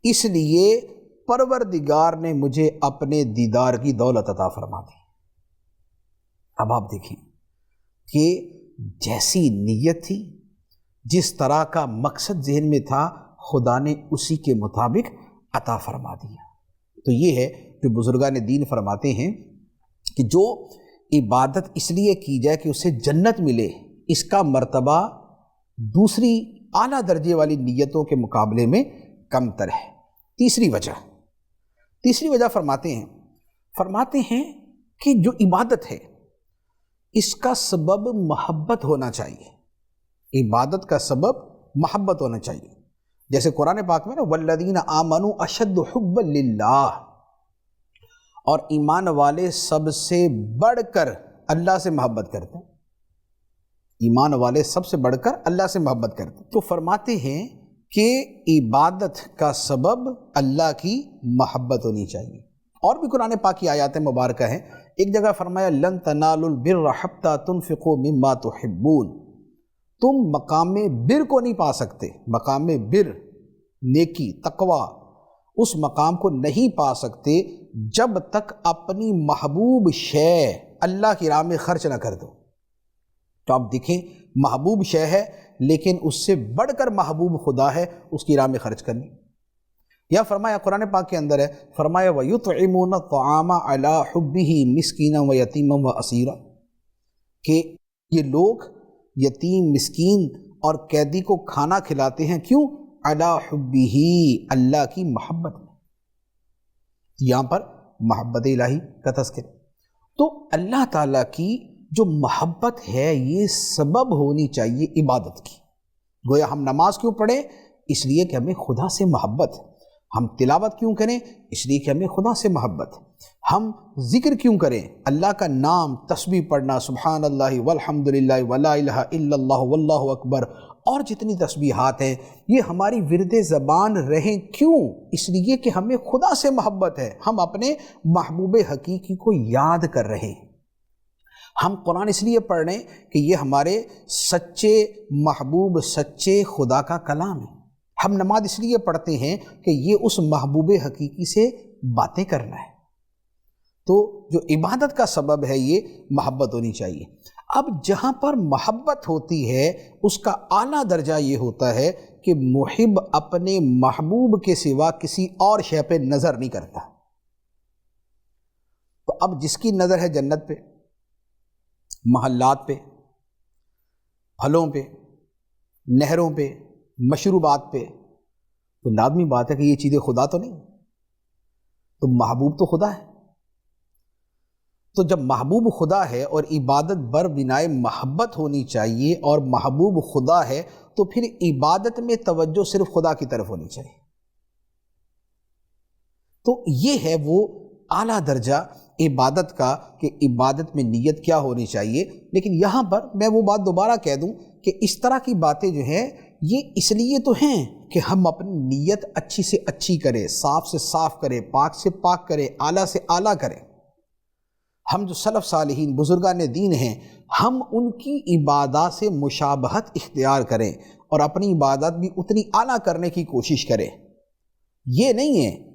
اس لیے پروردگار نے مجھے اپنے دیدار کی دولت عطا فرما دی۔ اب آپ دیکھیں کہ جیسی نیت تھی، جس طرح کا مقصد ذہن میں تھا، خدا نے اسی کے مطابق عطا فرما دیا۔ تو یہ ہے جو بزرگان دین فرماتے ہیں کہ جو عبادت اس لیے کی جائے کہ اسے جنت ملے، اس کا مرتبہ دوسری اعلیٰ درجے والی نیتوں کے مقابلے میں کم تر ہے۔ تیسری وجہ فرماتے ہیں کہ جو عبادت ہے اس کا سبب محبت ہونا چاہیے، عبادت کا سبب محبت ہونا چاہیے۔ جیسے قرآن پاک میں نا والذین آمنوا اشد حبا للہ، اور ایمان والے سب سے بڑھ کر اللہ سے محبت کرتے ہیں، ایمان والے سب سے بڑھ کر اللہ سے محبت کرتے ہیں۔ تو فرماتے ہیں کہ عبادت کا سبب اللہ کی محبت ہونی چاہیے۔ اور بھی قرآن پاک کی آیات مبارکہ ہیں، ایک جگہ فرمایا لن تنالوا البر حتی تنفقوا مما تحبون، تم مقام بر کو نہیں پا سکتے، مقام بر، نیکی، تقوی، اس مقام کو نہیں پا سکتے جب تک اپنی محبوب شے اللہ کی راہ میں خرچ نہ کر دو۔ تو آپ دیکھیں محبوب شے ہے لیکن اس سے بڑھ کر محبوب خدا ہے، اس کی راہ میں خرچ کرنی۔ یا فرمایا قرآن پاک کے اندر ہے، فرمایا وَيُطْعِمُونَ الطَّعَامَ عَلَىٰ حُبِّهِ مِسْكِينًا وَيَتِيمًا وَأَسِيرًا، کہ یہ لوگ یتیم، مسکین اور قیدی کو کھانا کھلاتے ہیں، کیوں؟ علی حبہ، اللہ کی محبت میں۔ یہاں پر محبت الہی کا تذکرہ۔ تو اللہ تعالیٰ کی جو محبت ہے یہ سبب ہونی چاہیے عبادت کی۔ گویا ہم نماز کیوں پڑھیں؟ اس لیے کہ ہمیں خدا سے محبت ہے۔ ہم تلاوت کیوں کریں؟ اس لیے کہ ہمیں خدا سے محبت ہے۔ ہم ذکر کیوں کریں؟ اللہ کا نام، تسبیح پڑھنا، سبحان اللہ والحمد للہ ولا الہ الا اللہ واللہ اکبر، اور جتنی تسبیحات ہیں یہ ہماری ورد زبان رہیں، کیوں؟ اس لیے کہ ہمیں خدا سے محبت ہے، ہم اپنے محبوب حقیقی کو یاد کر رہے ہیں۔ ہم قرآن اس لیے پڑھ رہے ہیں کہ یہ ہمارے سچے محبوب، سچے خدا کا کلام ہے۔ ہم نماز اس لیے پڑھتے ہیں کہ یہ اس محبوب حقیقی سے باتیں کرنا ہے۔ تو جو عبادت کا سبب ہے یہ محبت ہونی چاہیے۔ اب جہاں پر محبت ہوتی ہے اس کا اعلیٰ درجہ یہ ہوتا ہے کہ محب اپنے محبوب کے سوا کسی اور شے پہ نظر نہیں کرتا۔ تو اب جس کی نظر ہے جنت پہ، محلات پہ، پھلوں پہ، نہروں پہ، مشروبات پہ، تو لازمی بات ہے کہ یہ چیزیں خدا تو نہیں، تو محبوب تو خدا ہے۔ تو جب محبوب خدا ہے اور عبادت بر بنائے محبت ہونی چاہیے اور محبوب خدا ہے، تو پھر عبادت میں توجہ صرف خدا کی طرف ہونی چاہیے۔ تو یہ ہے وہ اعلیٰ درجہ عبادت کا کہ عبادت میں نیت کیا ہونی چاہیے۔ لیکن یہاں پر میں وہ بات دوبارہ کہہ دوں کہ اس طرح کی باتیں جو ہیں یہ اس لیے تو ہیں کہ ہم اپنی نیت اچھی سے اچھی کریں، صاف سے صاف کریں، پاک سے پاک کریں، اعلیٰ سے اعلیٰ کریں۔ ہم جو سلف صالحین بزرگان دین ہیں، ہم ان کی عبادات سے مشابہت اختیار کریں اور اپنی عبادت بھی اتنی اعلیٰ کرنے کی کوشش کریں۔ یہ نہیں ہے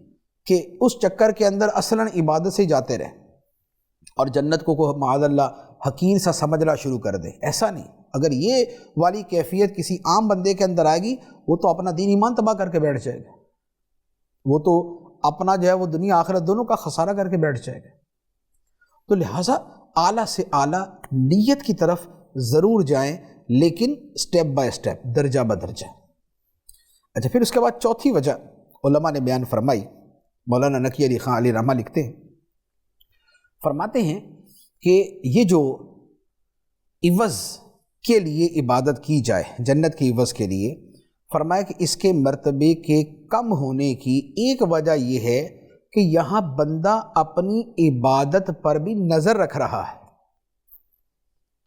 کہ اس چکر کے اندر اصلاً عبادت سے جاتے رہیں اور جنت کو معاذ اللہ حقیر سا سمجھنا شروع کر دیں، ایسا نہیں۔ اگر یہ والی کیفیت کسی عام بندے کے اندر آئے گی، وہ تو اپنا دین ایمان تباہ کر کے بیٹھ جائے گا، وہ تو اپنا جو ہے وہ دنیا آخرت دونوں کا خسارہ کر کے بیٹھ جائے گا۔ تو لہٰذا اعلیٰ سے اعلیٰ نیت کی طرف ضرور جائیں، لیکن سٹیپ بائی سٹیپ، درجہ بدرجہ۔ اچھا، پھر اس کے بعد چوتھی وجہ علماء نے بیان فرمائی۔ مولانا نقی علی خان علیہ رحمہ لکھتے ہیں، فرماتے ہیں کہ یہ جو عوض کے لیے عبادت کی جائے، جنت کے عوض کے لیے، فرمایا کہ اس کے مرتبے کے کم ہونے کی ایک وجہ یہ ہے کہ یہاں بندہ اپنی عبادت پر بھی نظر رکھ رہا ہے۔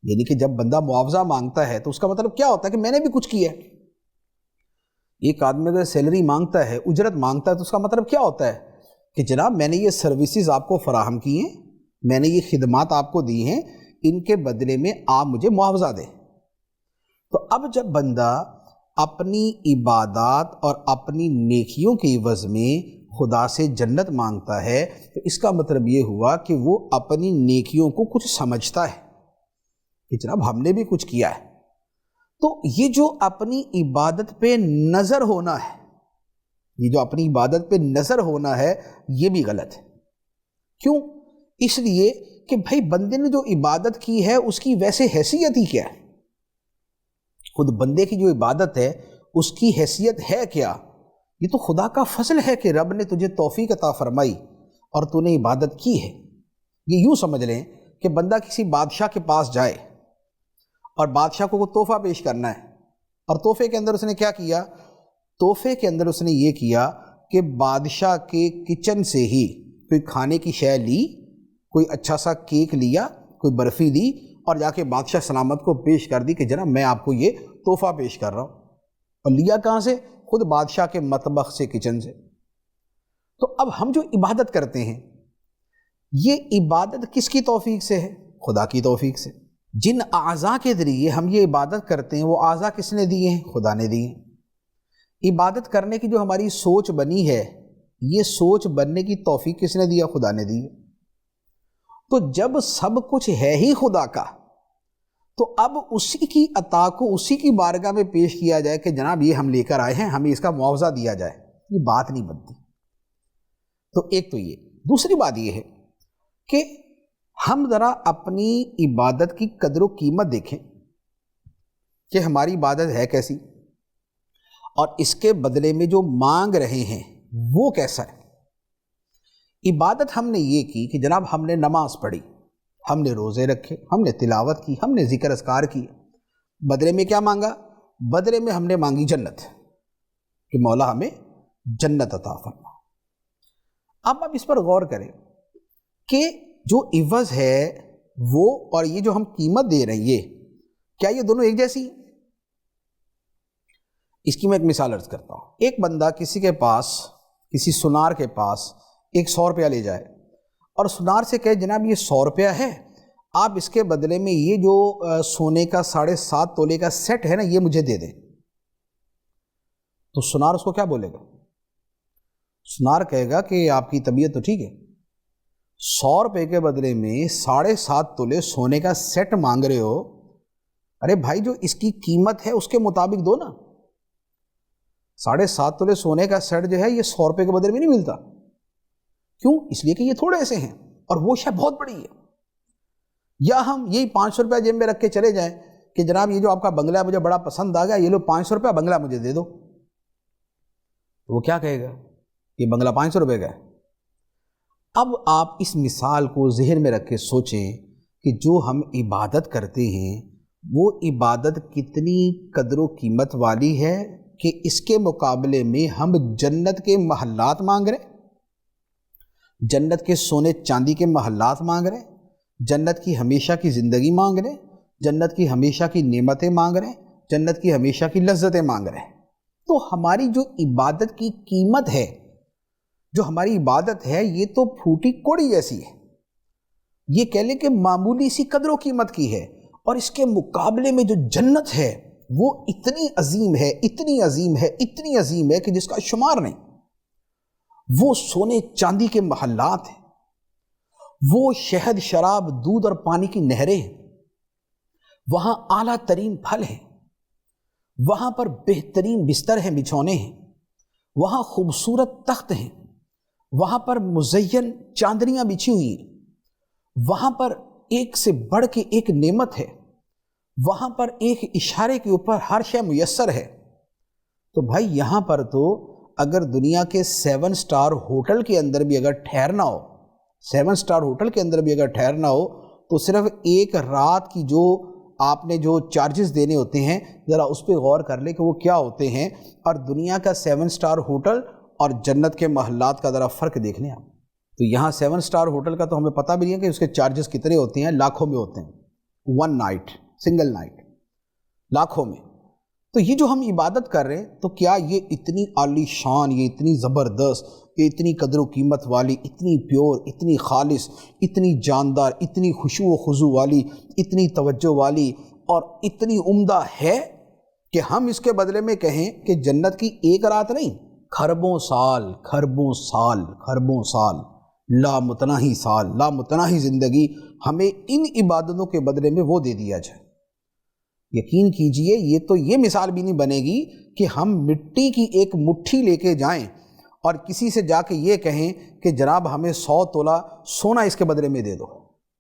یعنی کہ جب بندہ معاوضہ مانگتا ہے تو اس کا مطلب کیا ہوتا ہے کہ میں نے بھی کچھ کیا ہے۔ ایک آدمی اگر سیلری مانگتا ہے، اجرت مانگتا ہے، تو اس کا مطلب کیا ہوتا ہے کہ جناب میں نے یہ سروسز آپ کو فراہم کی ہیں، میں نے یہ خدمات آپ کو دی ہیں، ان کے بدلے میں آپ مجھے معاوضہ دیں۔ تو اب جب بندہ اپنی عبادات اور اپنی نیکیوں کے عوض میں خدا سے جنت مانگتا ہے، تو اس کا مطلب یہ ہوا کہ وہ اپنی نیکیوں کو کچھ سمجھتا ہے کہ جناب ہم نے بھی کچھ کیا ہے۔ تو یہ جو اپنی عبادت پہ نظر ہونا ہے، یہ جو اپنی عبادت پہ نظر ہونا ہے، یہ بھی غلط ہے۔ کیوں؟ اس لیے کہ بھائی بندے نے جو عبادت کی ہے اس کی ویسے حیثیت ہی کیا ہے؟ خود بندے کی جو عبادت ہے اس کی حیثیت ہے کیا؟ یہ تو خدا کا فضل ہے کہ رب نے تجھے توفیق عطا فرمائی اور تو نے عبادت کی ہے۔ یہ یوں سمجھ لیں کہ بندہ کسی بادشاہ کے پاس جائے اور بادشاہ کو تحفہ پیش کرنا ہے، اور تحفے کے اندر اس نے کیا کیا؟ تحفے کے اندر اس نے یہ کیا کہ بادشاہ کے کچن سے ہی کوئی کھانے کی شے لی، کوئی اچھا سا کیک لیا، کوئی برفی لی، اور جا کے بادشاہ سلامت کو پیش کر دی کہ جناب میں آپ کو یہ تحفہ پیش کر رہا ہوں۔ اور لیا کہاں سے؟ خود بادشاہ کے مطبخ سے، کچن سے۔ تو اب ہم جو عبادت کرتے ہیں یہ عبادت کس کی توفیق سے ہے؟ خدا کی توفیق سے۔ جن اعضاء کے ذریعے ہم یہ عبادت کرتے ہیں وہ اعضاء کس نے دیے ہیں؟ خدا نے دیے ہیں۔ عبادت کرنے کی جو ہماری سوچ بنی ہے، یہ سوچ بننے کی توفیق کس نے دیا؟ خدا نے دی ہے۔ تو جب سب کچھ ہے ہی خدا کا، تو اب اسی کی عطا کو اسی کی بارگاہ میں پیش کیا جائے کہ جناب یہ ہم لے کر آئے ہیں، ہمیں اس کا معاوضہ دیا جائے، یہ بات نہیں بنتی۔ تو ایک تو یہ، دوسری بات یہ ہے کہ ہم ذرا اپنی عبادت کی قدر و قیمت دیکھیں کہ ہماری عبادت ہے کیسی، اور اس کے بدلے میں جو مانگ رہے ہیں وہ کیسا ہے۔ عبادت ہم نے یہ کی کہ جناب ہم نے نماز پڑھی، ہم نے روزے رکھے، ہم نے تلاوت کی، ہم نے ذکر اذکار کی، بدلے میں کیا مانگا؟ بدلے میں ہم نے مانگی جنت، کہ مولا ہمیں جنت عطا فرما۔ اب آپ اس پر غور کریں کہ جو عوض ہے وہ اور یہ جو ہم قیمت دے رہے ہیں یہ کیا یہ دونوں ایک جیسی ہیں؟ اس کی میں ایک مثال عرض کرتا ہوں۔ ایک بندہ کسی کے پاس، کسی سنار کے پاس 100 روپیہ لے جائے اور سنار سے کہے جناب یہ 100 روپیہ ہے، آپ اس کے بدلے میں یہ جو سونے کا 7.5 تولے کا سیٹ ہے نا یہ مجھے دے دیں، تو سنار اس کو کیا بولے گا؟ سنار کہے گا کہ آپ کی طبیعت تو ٹھیک ہے، 100 روپے کے بدلے میں 7.5 تولے سونے کا سیٹ مانگ رہے ہو، ارے بھائی جو اس کی قیمت ہے اس کے مطابق دو نا۔ 7.5 تولے سونے کا سیٹ جو ہے یہ 100 روپے کے بدلے میں نہیں ملتا، کیوں؟ اس لیے کہ یہ تھوڑے ایسے ہیں اور وہ شے بہت بڑی ہے۔ یا ہم یہی 500 روپیہ جیب میں رکھ کے چلے جائیں کہ جناب یہ جو آپ کا بنگلہ ہے مجھے بڑا پسند آ گیا، یہ لو 500 روپیہ بنگلہ مجھے دے دو، تو وہ کیا کہے گا؟ یہ بنگلہ 500 روپے کا ہے۔ اب آپ اس مثال کو ذہن میں رکھ کے سوچیں کہ جو ہم عبادت کرتے ہیں وہ عبادت کتنی قدر و قیمت والی ہے کہ اس کے مقابلے میں ہم جنت کے محلات مانگ رہے ہیں، جنت کے سونے چاندی کے محلات مانگ رہے ہیں، جنت کی ہمیشہ کی زندگی مانگ رہے ہیں، جنت کی ہمیشہ کی نعمتیں مانگ رہے ہیں، جنت کی ہمیشہ کی لذتیں مانگ رہے ہیں۔ تو ہماری جو عبادت کی قیمت ہے، جو ہماری عبادت ہے یہ تو پھوٹی کوڑی جیسی ہے، یہ کہہ لیں کہ معمولی سی قدر و قیمت کی ہے، اور اس کے مقابلے میں جو جنت ہے وہ اتنی عظیم ہے، اتنی عظیم ہے، اتنی عظیم ہے کہ جس کا شمار نہیں۔ وہ سونے چاندی کے محلات ہیں، وہ شہد شراب دودھ اور پانی کی نہریں ہیں، وہاں اعلیٰ ترین پھل ہیں، وہاں پر بہترین بستر ہیں، بچھونے ہیں، وہاں خوبصورت تخت ہیں، وہاں پر مزین چاندنیاں بچھی ہوئی ہیں، وہاں پر ایک سے بڑھ کے ایک نعمت ہے، وہاں پر ایک اشارے کے اوپر ہر شے میسر ہے۔ تو بھائی یہاں پر تو اگر دنیا کے 7 سٹار ہوٹل کے اندر بھی اگر ٹھہرنا ہو، 7 سٹار ہوٹل کے اندر بھی اگر ٹھہرنا ہو تو صرف ایک رات کی جو آپ نے جو چارجز دینے ہوتے ہیں ذرا اس پہ غور کر لیں کہ وہ کیا ہوتے ہیں، اور دنیا کا 7 سٹار ہوٹل اور جنت کے محلات کا ذرا فرق دیکھ لیں آپ۔ تو یہاں 7 سٹار ہوٹل کا تو ہمیں پتہ بھی نہیں ہے کہ اس کے چارجز کتنے ہوتے ہیں، لاکھوں میں ہوتے ہیں، 1 نائٹ، سنگل نائٹ، لاکھوں میں۔ تو یہ جو ہم عبادت کر رہے ہیں تو کیا یہ اتنی عالی شان، یہ اتنی زبردست، یہ اتنی قدر و قیمت والی، اتنی پیور، اتنی خالص، اتنی جاندار، اتنی خشوع و خضوع والی، اتنی توجہ والی اور اتنی عمدہ ہے کہ ہم اس کے بدلے میں کہیں کہ جنت کی ایک رات نہیں، خربوں سال، خربوں سال، خربوں سال، لامتناہی سال، لامتناہی زندگی ہمیں ان عبادتوں کے بدلے میں وہ دے دیا جائے؟ یقین کیجئے یہ تو یہ مثال بھی نہیں بنے گی کہ ہم مٹی کی ایک مٹھی لے کے جائیں اور کسی سے جا کے یہ کہیں کہ جناب ہمیں 100 تولہ سونا اس کے بدلے میں دے دو۔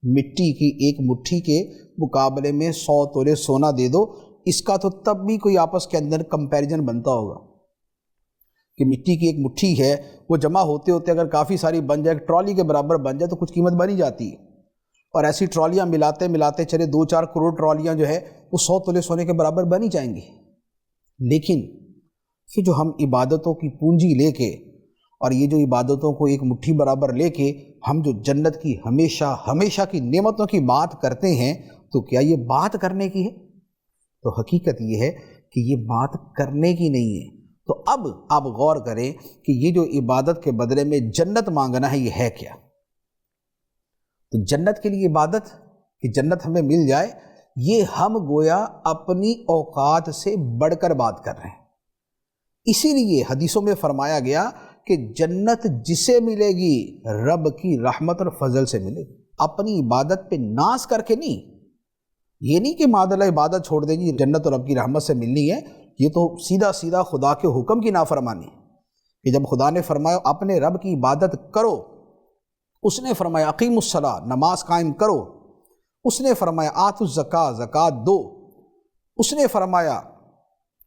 مٹی کی ایک مٹھی کے مقابلے میں 100 تولے سونا دے دو، اس کا تو تب بھی کوئی آپس کے اندر کمپیریزن بنتا ہوگا کہ مٹی کی ایک مٹھی ہے، وہ جمع ہوتے ہوتے اگر کافی ساری بن جائے، ٹرالی کے برابر بن جائے تو کچھ قیمت بنی جاتی ہے، اور ایسی ٹرالیاں ملاتے ملاتے چلے 2-4 کروڑ ٹرالیاں جو ہے وہ 100 تولے سونے کے برابر بنی جائیں گی۔ لیکن یہ جو ہم عبادتوں کی پونجی لے کے اور یہ جو عبادتوں کو ایک مٹھی برابر لے کے ہم جو جنت کی ہمیشہ ہمیشہ کی نعمتوں کی بات کرتے ہیں، تو کیا یہ بات کرنے کی ہے؟ تو حقیقت یہ ہے کہ یہ بات کرنے کی نہیں ہے۔ تو اب آپ غور کریں کہ یہ جو عبادت کے بدلے میں جنت مانگنا ہے یہ ہے کیا؟ تو جنت کے لیے عبادت کہ جنت ہمیں مل جائے، یہ ہم گویا اپنی اوقات سے بڑھ کر بات کر رہے ہیں۔ اسی لیے حدیثوں میں فرمایا گیا کہ جنت جسے ملے گی رب کی رحمت اور فضل سے ملے گی، اپنی عبادت پہ ناز کر کے نہیں۔ یہ نہیں کہ معاذ اللہ عبادت چھوڑ دیں گی جنت اور رب کی رحمت سے ملنی ہے، یہ تو سیدھا سیدھا خدا کے حکم کی نافرمانی کہ جب خدا نے فرمایا اپنے رب کی عبادت کرو، اس نے فرمایا اقیم الصلاۃ، نماز قائم کرو، اس نے فرمایا آتوا الزکاۃ، زکوٰۃ دو، اس نے فرمایا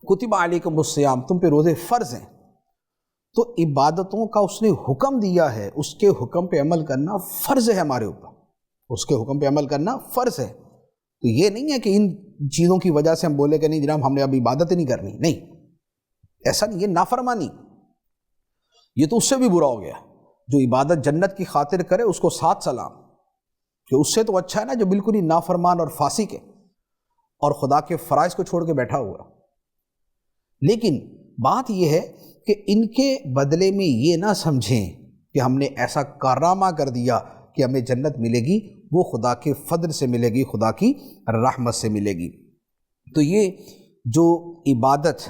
کتب علیکم الصیام، تم پہ روزے فرض ہیں۔ تو عبادتوں کا اس نے حکم دیا ہے، اس کے حکم پہ عمل کرنا فرض ہے ہمارے اوپر، اس کے حکم پہ عمل کرنا فرض ہے۔ تو یہ نہیں ہے کہ ان چیزوں کی وجہ سے ہم بولے کہ نہیں جناب ہم نے اب عبادت نہیں کرنی، نہیں، ایسا نہیں، یہ نافرمانی، یہ تو اس سے بھی برا ہو گیا۔ جو عبادت جنت کی خاطر کرے اس کو سات سلام، کہ اس سے تو اچھا ہے نا جو بالکل ہی نافرمان اور فاسق ہے اور خدا کے فرائض کو چھوڑ کے بیٹھا ہوا۔ لیکن بات یہ ہے کہ ان کے بدلے میں یہ نہ سمجھیں کہ ہم نے ایسا کارنامہ کر دیا کہ ہمیں جنت ملے گی، وہ خدا کے فضل سے ملے گی، خدا کی رحمت سے ملے گی۔ تو یہ جو عبادت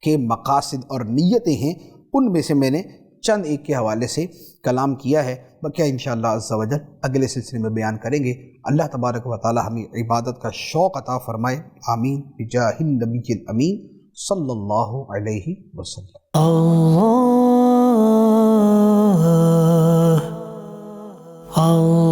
کے مقاصد اور نیتیں ہیں ان میں سے میں نے چند ایک کے حوالے سے کلام کیا ہے، بقیہ انشاءاللہ عز و جل اگلے سلسلے میں بیان کریں گے۔ اللہ تبارک و تعالی ہمیں عبادت کا شوق عطا فرمائے، آمین بجاہ النبی الامین صلی اللہ علیہ وسلم۔ اللہ